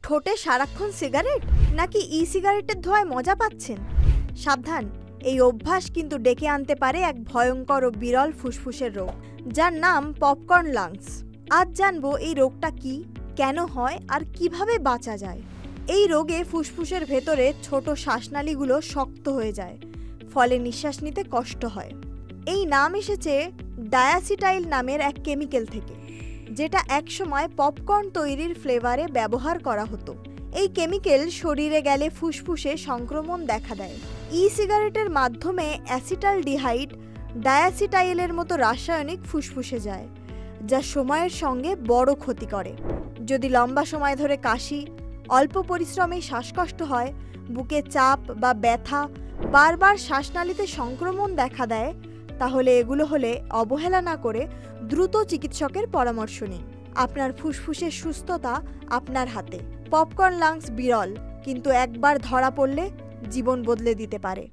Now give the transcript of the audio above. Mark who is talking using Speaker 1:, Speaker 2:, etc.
Speaker 1: ঠোঁটে সারাক্ষণ সিগারেট নাকি ই সিগারেটের ধোঁয়ায় মজা পাচ্ছেন? সাবধান, এই অভ্যাস কিন্তু ডেকে আনতে পারে এক ভয়ঙ্কর ও বিরল ফুসফুসের রোগ, যার নাম পপকর্ন লাংস। আজ জানবো এই রোগটা কি, কেন হয় আর কিভাবে বাঁচা যায়। এই রোগে ফুসফুসের ভেতরে ছোট শ্বাসনালীগুলো শক্ত হয়ে যায়, ফলে নিঃশ্বাস নিতে কষ্ট হয়। এই নাম এসেছে ডায়াসিটাইল নামের এক কেমিক্যাল থেকে, যেটা একসময় পপকর্ন তৈরির ফ্লেভারে ব্যবহার করা হতো। এই কেমিক্যাল শরীরে গেলে ফুসফুসে সংক্রমণ দেখা দেয়। ই সিগারেটের মাধ্যমে অ্যাসিটালডিহাইড ডায়াসিটাইলের মতো রাসায়নিক ফুসফুসে যায়, যা সময়ের সঙ্গে বড় ক্ষতি করে। যদি লম্বা সময় ধরে কাশি, অল্প পরিশ্রমে শ্বাসকষ্ট হয়, বুকে চাপ বা ব্যথা, বারবার শ্বাসনালীতে সংক্রমণ দেখা দেয়, তাহলে এগুলো হলে অবহেলা না করে দ্রুত চিকিৎসকের পরামর্শ নিন। আপনার ফুসফুসের সুস্থতা আপনার হাতে। পপকর্ন লাংস বিরল, কিন্তু একবার ধরা পড়লে জীবন বদলে দিতে পারে।